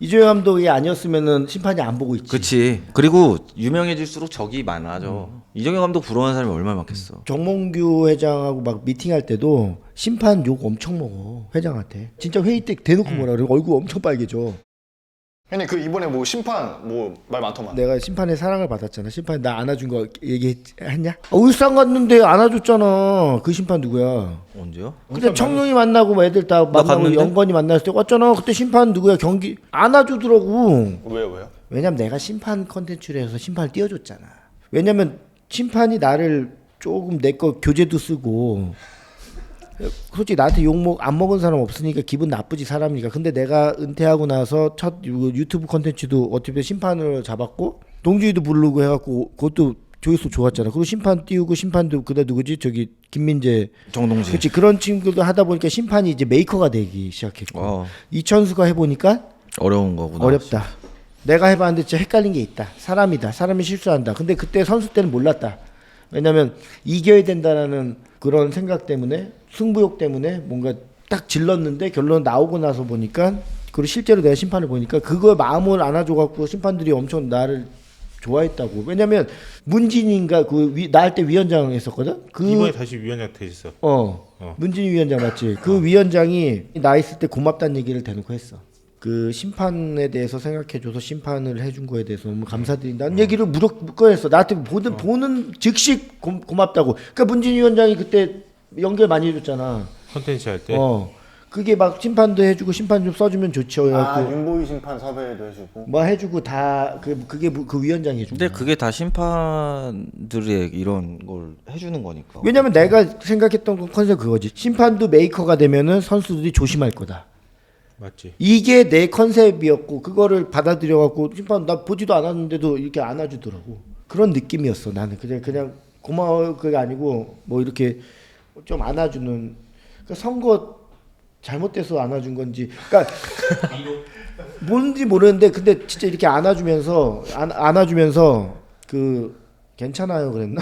이정현 감독이 아니었으면은 심판이 안 보고 있지. 그렇지. 그리고 유명해질수록 적이 많아져. 이정현 감독 부러워하는 사람이 얼마나 많겠어. 정몽규 회장하고 막 미팅할 때도 심판 욕 엄청 먹어 회장한테. 진짜 회의 때 대놓고 뭐라 그러고 얼굴 엄청 빨개져. 형님 그 이번에 뭐 심판 뭐 말 많더만. 내가 심판의 사랑을 받았잖아. 심판이 나 안아준 거 얘기했냐? 울산 갔는데 안아줬잖아. 그 심판 누구야? 언제요? 그때 청룡이 만나고 뭐 애들 다 만나고 갔는데? 영건이 만났을 때 왔잖아. 그때 심판 누구야? 경기 안아주더라고. 왜요? 왜냐면 내가 심판 컨텐츠를 해서 심판을 띄워줬잖아. 왜냐면 심판이 나를 조금 내 거 교재도 쓰고 솔직히 나한테 욕 안 먹은 사람 없으니까 기분 나쁘지 사람이니까. 근데 내가 은퇴하고 나서 첫 유튜브 컨텐츠도 어떻게 보면 심판을 잡았고 동주이도 부르고 해갖고 그것도 조회수 좋았잖아. 그리고 심판 띄우고 심판도 그다 누구지 저기 김민재 정동진. 그렇지 그런 친구들도 하다 보니까 심판이 이제 메이커가 되기 시작했고 이천수가 해보니까 어려운 거구나. 어렵다. 내가 해봤는데 진짜 헷갈린 게 있다. 사람이다. 사람이 실수한다. 근데 그때 선수 때는 몰랐다. 왜냐면 이겨야 된다라는 그런 생각 때문에 승부욕 때문에 뭔가 딱 질렀는데 결론 나오고 나서 보니까 그리고 실제로 내가 심판을 보니까 그거에 마음을 안아줘갖고 심판들이 엄청 나를 좋아했다고. 왜냐면 문진인가 나 할 때 위원장 했었거든. 이번에 다시 위원장 되셨어. 문진이 위원장 맞지. 그 위원장이 나 있을 때 고맙다는 얘기를 대놓고 했어. 그 심판에 대해서 생각해줘서 심판을 해준 거에 대해서 너무 감사드린다는 얘기를 무조건 나한테 보는 즉시 고맙다고. 그러니까 문진 위원장이 그때 연결 많이 해줬잖아. 컨텐츠 할 때. 그게 막 심판도 해주고 심판 좀 써주면 좋죠. 윤보희 심판 섭외도 해주고. 뭐 해주고 다 그게 그 위원장이 해준 거야. 근데 그게 다 심판들의 이런 걸 해주는 거니까. 왜냐면 내가 생각했던 컨셉 그거지. 심판도 메이커가 되면은 선수들이 조심할 거다. 맞지. 이게 내 컨셉이었고 그거를 받아들여갖고 심판 나 보지도 않았는데도 이렇게 안아주더라고. 그런 느낌이었어. 나는 그냥 고마워 그게 아니고 뭐 이렇게 좀 안아주는. 그러니까 선거 잘못돼서 안아준 건지. 그러니까 뭔지 모르는데 근데 진짜 이렇게 안아주면서 그 괜찮아요 그랬나?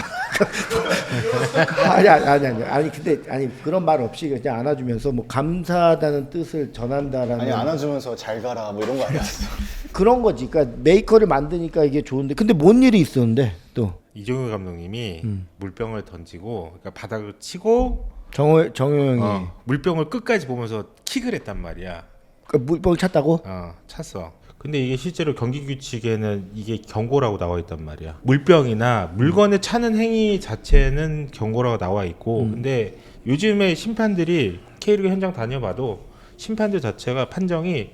아니 근데 그런 말 없이 그냥 안아주면서 뭐 감사하다는 뜻을 전한다라는. 아니 안아주면서 잘 가라 뭐 이런 거 아니었어. 그런 거지. 그러니까 메이커를 만드니까 이게 좋은데 근데 뭔 일이 있었는데 또 이종효 감독님이 물병을 던지고 그러니까 바닥을 치고 정효영이 물병을 끝까지 보면서 킥을 했단 말이야. 그러니까 물병을 찼다고? 찼어. 근데 이게 실제로 경기 규칙에는 이게 경고라고 나와 있단 말이야. 물병이나 물건을 차는 행위 자체는 경고라고 나와 있고, 근데 요즘에 심판들이 K리그 현장 다녀봐도 심판들 자체가 판정이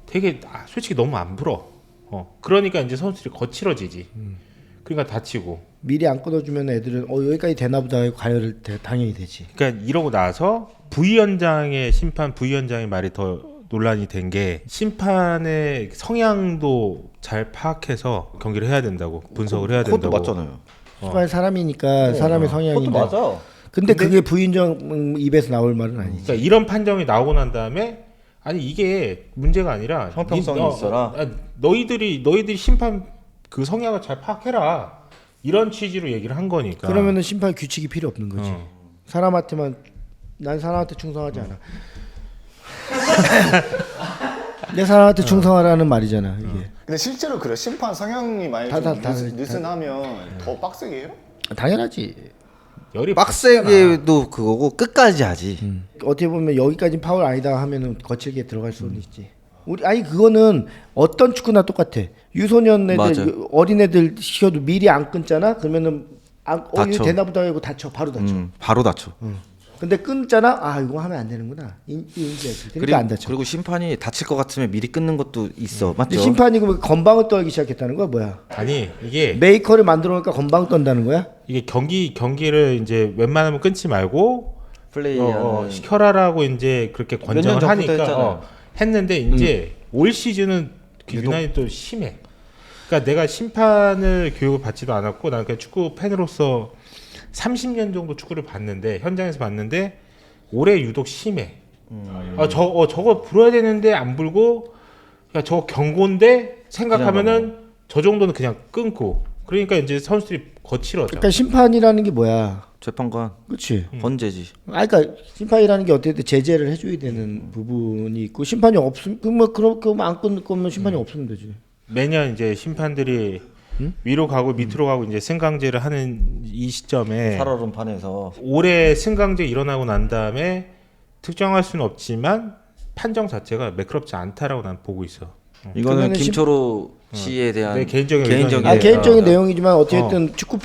되게 솔직히 너무 안 불어. 그러니까 이제 선수들이 거칠어지지. 그러니까 다치고. 미리 안 끊어주면 애들은 여기까지 되나보다 하고 가열을 당연히 되지. 그러니까 이러고 나서 부위원장의 말이 더 논란이 된 게 심판의 성향도 잘 파악해서 경기를 해야 된다고 분석을 해야 된다고. 그것도 맞잖아요. 심판 사람이니까 사람의 성향인데. 그것도 맞아. 근데 그게 부인정 입에서 나올 말은 아니지. 그러니까 이런 판정이 나오고 난 다음에 아니 이게 문제가 아니라 형평성이 있어라. 너희들이 심판 그 성향을 잘 파악해라. 이런 취지로 얘기를 한 거니까. 그러면은 심판 규칙이 필요 없는 거지. 난 사람한테 충성하지 않아. 내 사람한테 충성하라는 말이잖아 이게. 근데 실제로 그래 심판 성향이 많이 느슨하면 더 빡세게 해요? 당연하지. 열이 빡세게도 그거고 끝까지 하지. 어떻게 보면 여기까지 파울 아니다 하면은 거칠게 들어갈 수는 있지. 그거는 어떤 축구나 똑같아. 유소년 애들 맞아요. 어린 애들 시켜도 미리 안 끊잖아. 그러면은 다쳐. 되나보다 하고 바로 다쳐. 바로 다쳐. 근데 끊잖아. 이거 하면 안 되는구나. 인지하지. 그러니까 안 다쳐. 그리고 심판이 다칠 것 같으면 미리 끊는 것도 있어. 근데 맞죠? 심판이 그럼 건방을 떨기 시작했다는 거야 뭐야? 아니 이게 메이커를 만들어 놓으니까 건방 떤다는 거야? 이게 경기를 이제 웬만하면 끊지 말고 플레이하는 시켜라라고 이제 그렇게 몇년 권장을 전부터 하니까 했잖아요. 했는데 이제 올 시즌은 유난히 또 심해. 그러니까 내가 심판을 교육을 받지도 않았고 나는 그냥 축구 팬으로서 30년 정도 축구를 봤는데 현장에서 봤는데 올해 유독 심해. 저거 불어야 되는데 안 불고 야 저거 경고인데 생각하면은 저 정도는 그냥 끊고 그러니까 이제 선수들이 거칠어져. 그러니까 심판이라는 게 뭐야? 재판관 그렇지. 헌재지. 그러니까 심판이라는 게 어쨌든 제재를 해줘야 되는 부분이 있고 심판이 없으면 뭐 그렇게 안 끊을 거면 심판이 없으면 되지. 매년 이제 심판들이 위로 가고 밑으로 가고 이제 승강제를 하는 이 시점에 살얼음판에서 올해 승강제 일어나고 난 다음에 특정할 수는 없지만 판정 자체가 매끄럽지 않다라고 난 보고 있어. 이거는 그러면은 김철호 씨에 대한 내 개인적인 개인적인 아 개인적인 아, 내용이지만 어쨌든 축구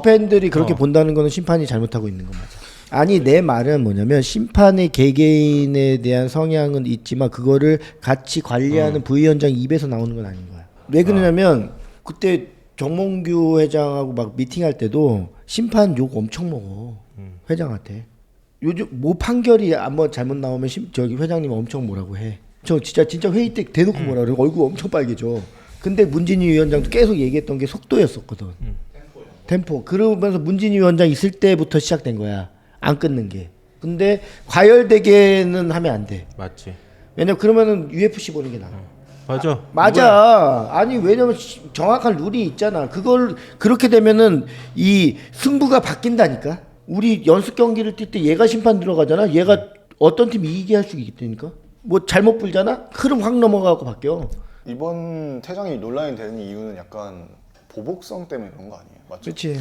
팬들이 그렇게 본다는 거는 심판이 잘못하고 있는 건 맞아. 아니 내 말은 뭐냐면 심판의 개개인에 대한 성향은 있지만 그거를 같이 관리하는 부위원장 입에서 나오는 건 아닌 거야. 왜 그러냐면 그때 정몽규 회장하고 막 미팅할 때도 심판 욕 엄청 먹어 회장한테. 요즘 뭐 판결이 한번 잘못 나오면 저기 회장님 엄청 뭐라고 해. 저 진짜 회의 때 대놓고 뭐라 그래. 얼굴 엄청 빨개져. 근데 문진희 위원장도 계속 얘기했던 게 속도였었거든. 템포. 그러면서 문진희 위원장 있을 때부터 시작된 거야. 안 끊는 게. 근데 과열되게는 하면 안 돼. 맞지. 왜냐면 그러면은 UFC 보는 게 나아. 맞아. 맞아. 아니 왜냐면 정확한 룰이 있잖아. 그걸 그렇게 되면은 이 승부가 바뀐다니까. 우리 연습 경기를 뛸 때 얘가 심판 들어가잖아. 얘가 어떤 팀이 이기게 할 수 있다니까. 뭐 잘못 불잖아. 흐름 확 넘어가고 바뀌어. 이번 퇴장이 논란이 되는 이유는 약간 보복성 때문에 그런 거 아니에요? 맞죠? 그렇지.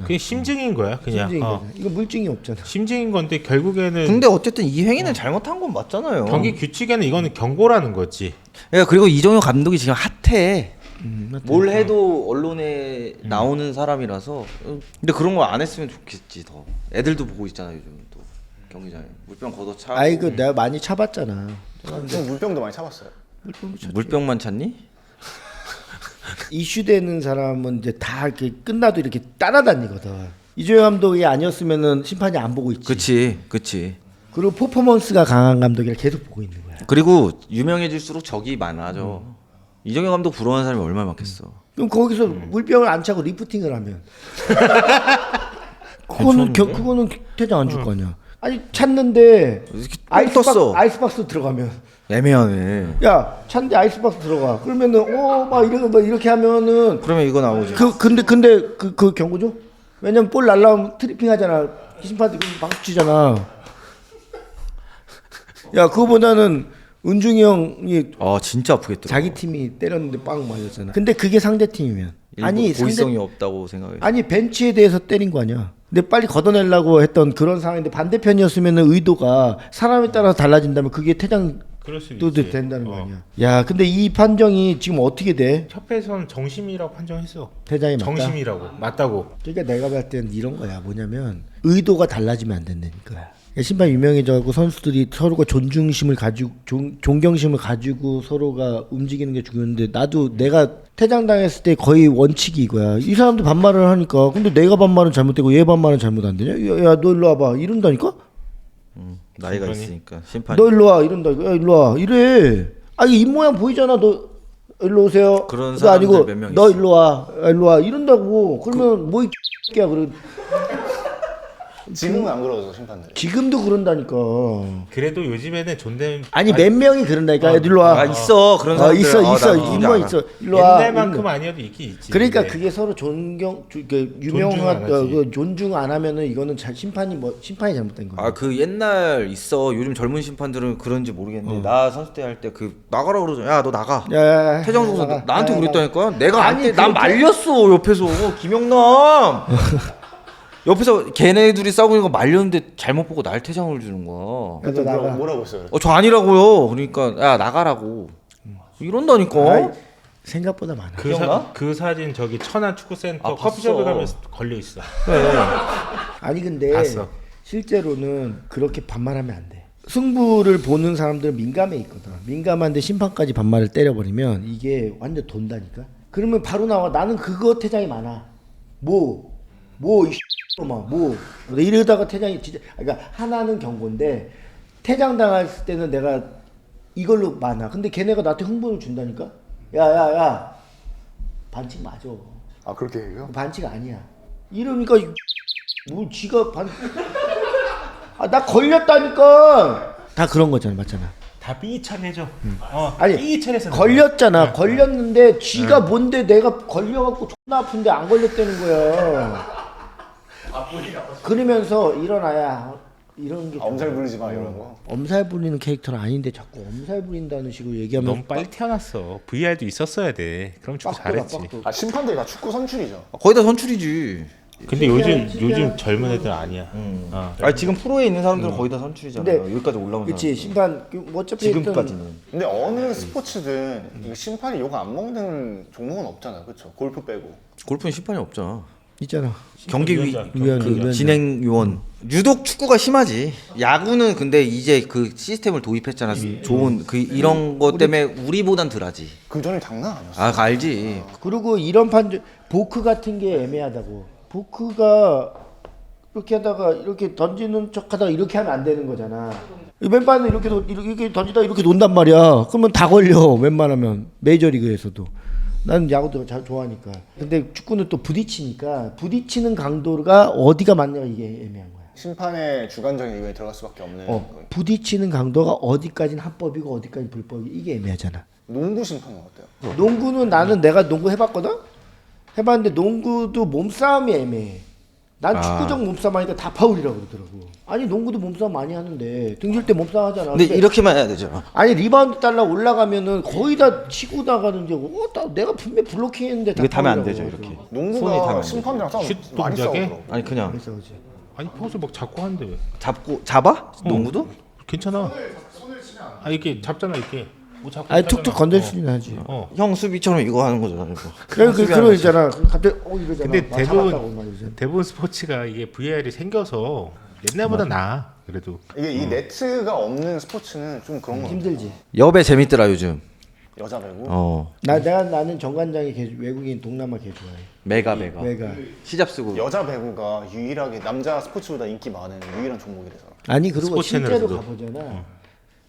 그게 심증인 거야, 그냥. 심증인 거지. 이거 물증이 없잖아. 심증인 건데 결국에는 근데 어쨌든 이 행위는 잘못한 건 맞잖아요. 경기 규칙에는 이거는 경고라는 거지. 그러니까 그리고 이정효 감독이 지금 핫해. 맞다. 뭘 해도 언론에 나오는 사람이라서. 근데 그런 거 안 했으면 좋겠지 더. 애들도 보고 있잖아 요즘 또 경기장에 물병 걷어 차. 아이 그 내가 많이 차봤잖아. 좀 물병도 많이 차봤어요. 물병만 찾니? 이슈되는 사람은 이제 다 이렇게 끝나도 이렇게 따라다니거든. 이조영 감독이 아니었으면은 심판이 안 보고 있지. 그치. 그리고 퍼포먼스가 강한 감독이라 계속 보고 있는 거야. 그리고 유명해질수록 적이 많아져. 이정효 감독 부러워하는 사람이 얼마나 많겠어. 그럼 거기서 물병을 안 차고 리프팅을 하면 그거는 퇴장 안 줄 거 아니야. 아니 찼는데 똥 떴어. 아이스박스 들어가면 애매하네. 야 찼는데 아이스박스 들어가 그러면은 막 이렇게 하면은 그러면 이거 나오지. 근데 그 경고죠? 왜냐면 볼 날라오면 트리핑 하잖아. 심판들 박수 치잖아. 야 그거보다는 은중이 형이 진짜 아프겠더라. 자기 팀이 때렸는데 빵 맞았잖아. 근데 그게 상대 팀이면 아니 고의성이 없다고 생각해. 아니 벤치에 대해서 때린 거 아니야. 근데 빨리 걷어내려고 했던 그런 상황인데 반대편이었으면 의도가 사람에 따라 달라진다면 그게 퇴장도 그럴 수 있지. 된다는 거 아니야. 야 근데 이 판정이 지금 어떻게 돼? 협회에서는 정심이라고 판정했어. 퇴장이 맞다. 정심이라고. 맞다고. 그러니까 내가 봤을 때는 이런 거야. 뭐냐면 의도가 달라지면 안 된다는 거야. 심판 유명해져고 선수들이 서로가 존중심을 가지고 존경심을 가지고 서로가 움직이는 게 중요한데 나도 내가 퇴장당했을 때 거의 원칙이 이거야. 이 사람도 반말을 하니까 근데 내가 반말은 잘못되고 얘 반말은 잘못 안 되냐? 야 너 일로 와봐 이런다니까? 나이가 심판이? 있으니까 심판. 너 일로 와 이런다니까. 야 일로 와 이래. 이 입 모양 보이잖아. 너 일로 오세요. 그런 그거 사람들 아니고 몇 명 너 있어. 일로 와 일로 와 이런다고. 그러면 뭐 이 X야 그래. 지금은 안 그러죠 심판들이. 지금도 그런다니까. 그래도 요즘에는 존댓 아니 몇 명이 그런다니까. 일로 와. 있어 그런 사람들. 있어 나 입모 알아. 있어. 일로 와. 옛날만큼 아니어도 있긴 있지. 그러니까 근데 그게 서로 유명한 존중 안 하지. 존중 안 하면은 이거는 심판이 잘못된 거야. 그 옛날 있어. 요즘 젊은 심판들은 그런지 모르겠는데 나 선수 때 할 때 그 나가라 그러잖아. 야 너 나가. 야, 퇴장 주고서 나가. 나한테 야, 그랬다니까. 내가 아니, 난 그렇게- 말렸어 옆에서 김영남. 옆에서 걔네 둘이 싸우고 있는 거 말렸는데 잘못 보고 날 퇴장을 주는 거야. 그래도 나가. 뭐라고 했어요? 저 아니라고요. 그러니까 야 나가라고. 이런다니까. 아이, 생각보다 많아. 기억나? 그 사진 저기 천안 축구센터 봤어. 커피숍에 가면 걸려 있어. 아니 근데 봤어. 실제로는 그렇게 반말하면 안 돼. 승부를 보는 사람들은 민감해 있거든. 민감한데 심판까지 반말을 때려버리면 이게 완전 돈다니까. 그러면 바로 나와. 나는 그거 퇴장이 많아. 이러다가 퇴장이 진짜. 그러니까 하나는 경고인데 퇴장 당했을 때는 내가 이걸로 많아. 근데 걔네가 나한테 흥분을 준다니까. 야야야 반칙 맞아. 아 그렇게 해요? 반칙 아니야. 이러니까 뭐 지가 나 걸렸다니까. 다 그런 거잖아, 맞잖아. 다 삐처리해줘. 아니 삐처리해서 걸렸잖아. 걸렸는데 쥐가 뭔데 내가 걸려갖고 존나 아픈데 안 걸렸다는 거야. 그러면서 일어나야 이런 게 엄살 부리지 마 이런 거. 엄살 부리는 캐릭터는 아닌데 자꾸 엄살 부린다는 식으로 얘기하면 너무 빨리 태어났어. VR도 있었어야 돼. 그럼 축구 잘했지. 아 심판들이 다 축구 선출이죠. 거의 다 선출이지. 근데 요즘 젊은 애들 아니야. 아니 지금 프로에 있는 사람들은 거의 다 선출이잖아. 근데 여기까지 올라온 그치 사람. 심판 뭐 어차피 지금까지는. 근데 어느 스포츠든 이거 심판이 욕 안 먹는 종목은 없잖아요, 그렇죠? 골프 빼고. 골프는 심판이 없잖아. 있잖아. 경기 위원장, 위원, 그 위원장. 진행 요원. 유독 축구가 심하지. 야구는 근데 이제 그 시스템을 도입했잖아. 좋은 그 이런 것 때문에 우리보단 덜하지. 그 전에 장난 아니었어. 아 알지. 그리고 이런 판정 보크 같은 게 애매하다고. 보크가 이렇게 하다가 이렇게 던지는 척하다가 이렇게 하면 안 되는 거잖아. 왼발은 이렇게 던지다 이렇게 논단 말이야. 그러면 다 걸려. 웬만하면 메이저리그에서도. 나는 야구도 잘 좋아하니까. 근데 축구는 또 부딪히니까 부딪히는 강도가 어디가 맞냐가 이게 애매한 거야. 심판의 주관적인 의견이 들어갈 수밖에 없는. 부딪히는 강도가 어디까지는 합법이고 어디까지 불법이 이게 애매하잖아. 농구 심판은 어때요? 농구는 나는 내가 농구 해봤거든. 해봤는데 농구도 몸싸움이 애매해. 난 축구적 몸싸움 하니까 다 파울이라고 그러더라고. 아니 농구도 몸싸움 많이 하는데 등질 때 몸싸움 하잖아. 근데 이렇게만 해야 되죠. 아니 리바운드 달라 올라가면은 거의 다 치고 나가는데 내가 분명 블로킹했는데 다 이게 타면 안 파울이라고 되죠 이렇게. 손이 농구가 닿으면 심판이랑 싸움 슛 많이 동작에? 싸우더라고. 아니 그냥 그래서 그지. 아니 평소 막 잡고 하는데 왜? 잡아? 농구도? 괜찮아. 아 이렇게 잡잖아 이렇게. 뭐 잡고 아니 있다잖아. 툭툭 건들 수는 하지. 형 수비처럼 이거 하는 거잖아 이거. 그래 그런 있잖아. 갑자기 이러잖아. 근데 막 잡았다고 막 이러잖아. 대부분 스포츠가 이게 VR이 생겨서 옛날보다 나아. 그래도 이게 이 네트가 없는 스포츠는 좀 그런 거 같아요. 힘들지. 여배 재밌더라 요즘. 여자 배구. 나는 정관장이 외국인 동남아 개 좋아해. 메가. 왜가? 시잡 쓰고. 여자 배구가 유일하게 남자 스포츠보다 인기 많은 유일한 종목이래서. 아니 그리고 스포츠 실제로 채널에서도. 가보잖아.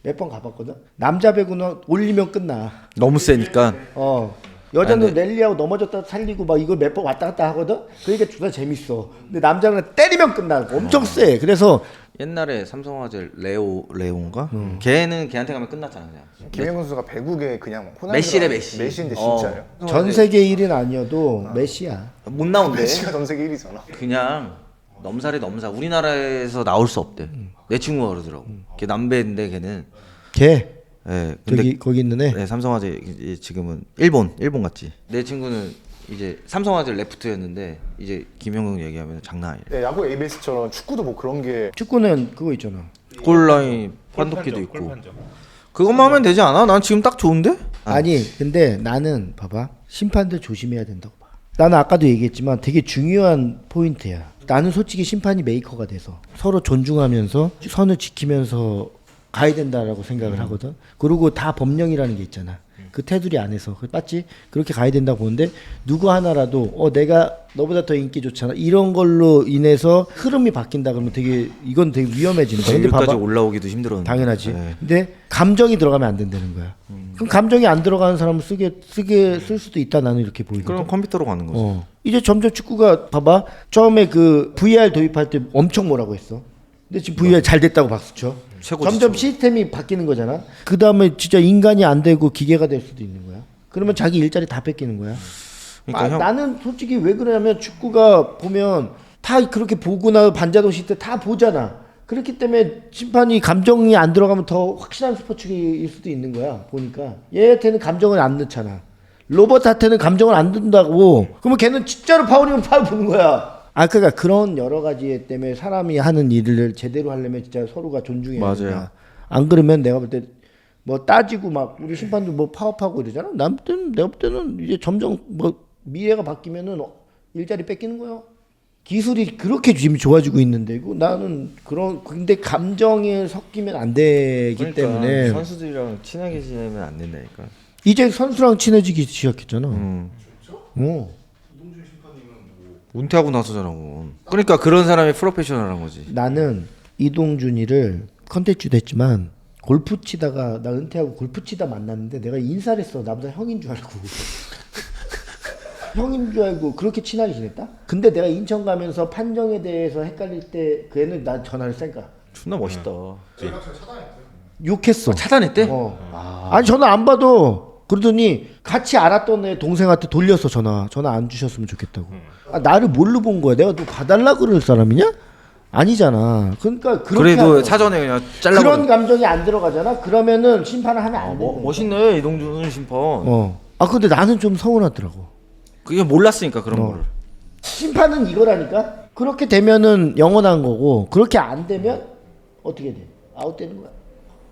몇 번 가봤거든. 남자 배구는 올리면 끝나. 너무 세니까. 여자는 아니, 근데- 랠리하고 넘어졌다 살리고 막 이걸 몇 번 왔다 갔다 하거든. 그러니까 존나 재밌어. 근데 남자는 때리면 끝나. 엄청 세. 그래서 옛날에 삼성화재 레오인가? 걔는 걔한테 가면 끝났잖아 그냥. 김혜건 선수가 배구계 그냥 호날두랑 메시래 메시. 메시인데 진짜예요? 전 세계 1위는 아니어도 메시야. 못 나온대. 메시가 전 세계 1위잖아. 그냥 넘사래 넘사. 우리나라에서 나올 수 없대. 내 친구가 그러더라고. 걔 남배인데 걔는. 걔 예. 근데 저기 거기 있는 애. 네, 삼성화재 이제 지금은 일본 갔지. 내 친구는 이제 삼성화재 레프트였는데 이제 김영경 얘기하면 장난 아니래. 네, 야구 ABS처럼 축구도 뭐 그런 게 축구는 그거 있잖아. 골라인 판독기도 골판정, 있고. 골판정. 그것만 하면 되지 않아? 난 지금 딱 좋은데? 아니 근데 나는 봐봐 심판들 조심해야 된다고 봐. 나는 아까도 얘기했지만 되게 중요한 포인트야. 나는 솔직히 심판이 메이커가 돼서 서로 존중하면서 선을 지키면서 가야 된다라고 생각을 하거든. 그리고 다 법령이라는 게 있잖아. 그 테두리 안에서 맞지? 그렇게 가야 된다고 보는데 누구 하나라도 내가 너보다 더 인기 좋잖아 이런 걸로 인해서 흐름이 바뀐다 그러면 이건 되게 위험해지는 거야. 근데 여기까지 봐봐 올라오기도 힘들었는데. 당연하지. 네. 근데 감정이 들어가면 안 된다는 거야. 그럼 감정이 안 들어가는 사람은 쓸 수도 있다 나는 이렇게 보이거든. 그럼 컴퓨터로 가는 거지. 이제 점점 축구가 봐봐. 처음에 그 VR 도입할 때 엄청 뭐라고 했어. 근데 지금 VR 잘 됐다고 박수 쳐. 최고지, 점점 최고. 시스템이 바뀌는 거잖아. 그 다음에 진짜 인간이 안 되고 기계가 될 수도 있는 거야. 그러면 자기 일자리 다 뺏기는 거야. 그러니까 형- 나는 솔직히 왜 그러냐면 축구가 보면 다 그렇게 보거나 반자동 시대 다 보잖아. 그렇기 때문에 심판이 감정이 안 들어가면 더 확실한 스포츠일 수도 있는 거야. 보니까 얘한테는 감정을 안 넣잖아. 로버트한테는 감정을 안 든다고. 그러면 걔는 진짜로 파울이면 파울 보는 거야. 그러니까 그런 여러 가지 때문에 사람이 하는 일을 제대로 하려면 진짜 서로가 존중해야 맞아요. 된다. 안 그러면 내가 볼 때 뭐 따지고 막 우리 심판도 뭐 파업하고 이러잖아. 내가 볼 때는 이제 점점 뭐 미래가 바뀌면은 일자리 뺏기는 거야. 기술이 그렇게 지금 좋아지고 있는데 이거 나는 근데 감정에 섞이면 안 되기 그러니까 때문에 선수들이랑 친하게 지내면 안 된다니까. 이제 선수랑 친해지기 시작했잖아. 은퇴하고 나서잖아. 그건. 그러니까 그런 사람이 프로페셔널한 거지. 나는 이동준이를 컨텐츠도 했지만 골프 치다가 나 은퇴하고 골프 치다 만났는데 내가 인사를 했어. 나보다 형인 줄 알고. 형인 줄 알고 그렇게 친하게 지냈다? 근데 내가 인천 가면서 판정에 대해서 헷갈릴 때 그 애는 나 전화를 쌩까. 존나 멋있다. 욕했어. 차단했대? 아니 전화 안 받아. 그러더니 같이 알았던 애 동생한테 돌려서 전화 안 주셨으면 좋겠다고. 나를 뭘로 본 거야? 내가 너 봐달라 그럴 사람이냐? 아니잖아. 그러니까 그렇게 그래도 하더라고. 사전에 그냥 잘라버려. 그런 감정이 안 들어가잖아. 그러면은 심판을 하면 안 돼. 멋있네 이동준 심판. 근데 나는 좀 서운하더라고. 그게 몰랐으니까 그런 거를. 심판은 이거라니까. 그렇게 되면은 영원한 거고 그렇게 안 되면 어떻게 돼? 아웃되는 거야.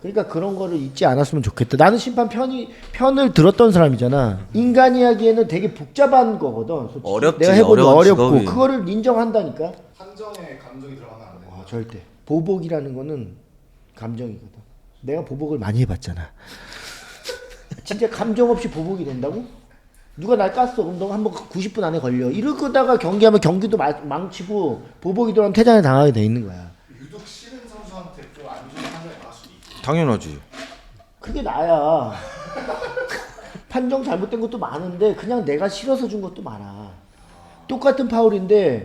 그러니까 그런 거를 잊지 않았으면 좋겠다. 나는 심판 편을 들었던 사람이잖아. 인간이 하기에는 되게 복잡한 거거든. 솔직히. 어렵지, 내가 해보니 어려운 어렵고 직업이. 그거를 인정한다니까. 한정에 감정이 들어가면 안 돼. 절대. 보복이라는 거는 감정이거든. 내가 보복을 많이 해봤잖아. 진짜 감정 없이 보복이 된다고? 누가 날 깠어. 그럼 너 한번 90분 안에 걸려. 이러다가 경기하면 경기도 망치고 보복이 들어가면 퇴장에 당하게 돼 있는 거야. 유독 싫은 선수한테 좀 안 좋은 판정이 나올 수도 있고. 당연하지. 그게 나야. 판정 잘못된 것도 많은데 그냥 내가 싫어서 준 것도 많아. 똑같은 파울인데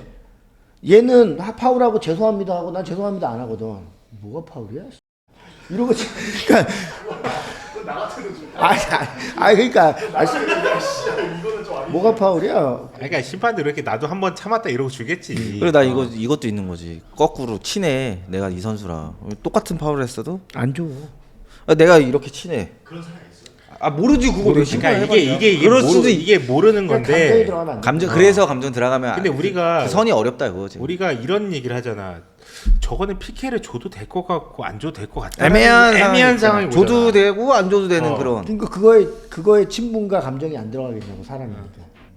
얘는 파울하고 죄송합니다 하고 난 죄송합니다 안 하거든. 뭐가 파울이야? 이러고 그러니까 그러니까 뭐가 파울이야? 그러니까 심판들 이렇게 나도 한번 참았다 이러고 주겠지. 그래 나 이것도 있는 거지. 거꾸로 친해. 내가 이 선수랑 똑같은 파울을 했어도 안 줘. 내가 이렇게 친해. 그런 사람이 있어? 모르지 그거 내 심판 그러니까 이게 그럴 수도 이게 모르는 감정이 건데. 들어가면 안 돼. 감정 그래서 감정 들어가면 근데 우리가 그 선이 어렵다 이거지. 우리가 이런 얘기를 하잖아. 저거는 PK를 줘도 될 것 같고 안 줘도 될 것 같다. 애매한 상황이 줘도 되고 안 줘도 되는 그런. 그러니까 그거에 친분과 감정이 안 들어가겠냐고 사람이니까.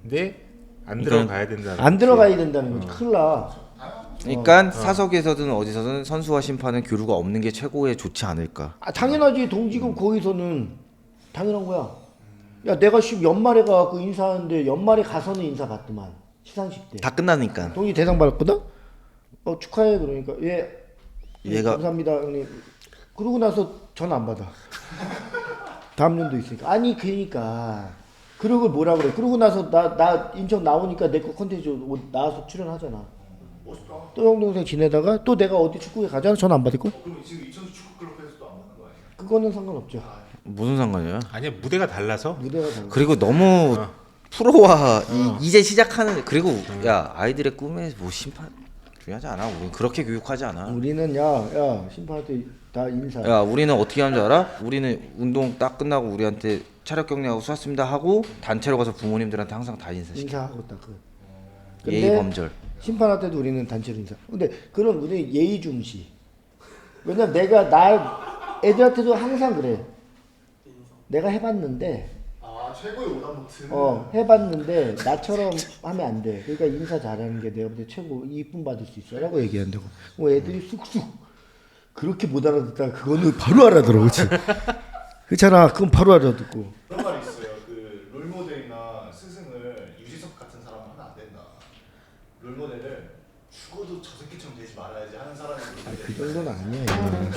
근데 안 그러니까 들어가야 된다. 안 들어가야 된다는 거지. 큰일 나. 그러니까 사석에서든 어디서든 선수와 심판은 교류가 없는 게 최고의 좋지 않을까. 당연하지. 동지급 거기서는 당연한 거야. 야 내가 연말에 가갖고 인사하는데 연말에 가서는 인사 받더만 시상식 때. 다 끝나니까. 동지 대상 받았거든. 축하해 그러니까 얘가 감사합니다 형님. 그러고 나서 전화 안 받아. 다음 년도 있으니까. 아니 그러니까 그러고 뭐라 그래. 그러고 나서 나 인천 나오니까 내 거 콘텐츠 나와서 출연하잖아. 또 형 동생 지내다가 또 내가 어디 축구에 가잖아. 전화 안 받을 걸? 그럼 지금 이천수 축구클럽에서도 안 받는 거 아니야? 그거는 상관없죠. 무슨 상관이야? 아니야 무대가 달라서. 무대가 달라. 그리고 너무 프로와 이제 시작하는 그리고 야 아이들의 꿈에 뭐 심판 중요하지 않아. 우리는 그렇게 교육하지 않아. 우리는 야 심판한테 다 인사. 야 우리는 어떻게 하는 줄 알아? 우리는 운동 딱 끝나고 우리한테 차력 격려하고 수고하셨습니다 하고 단체로 가서 부모님들한테 항상 다 인사시켜. 인사하고 딱 그. 예의 범절. 심판한테도 우리는 단체로 인사. 근데 그런 우리 예의 중시. 왜냐면 내가 나 애들한테도 항상 그래. 내가 해봤는데. 최고의 오답 노트는. 해봤는데 나처럼 하면 안 돼. 그러니까 인사 잘하는 게 내가 볼 때 최고 이쁨 받을 수 있어라고 얘기한다고. 애들이 쑥쑥 그렇게 못 알아듣다가 그거는 바로 알아들어, 그렇지? 그렇잖아. 그건 바로 알아듣고. 그런 말이 있어요. 그 롤모델이나 스승을 유지석 같은 사람 하면 안 된다. 롤모델을 죽어도 저 새끼처럼 되지 말아야지 하는 사람이. 그 정도는 아니야. 이거는.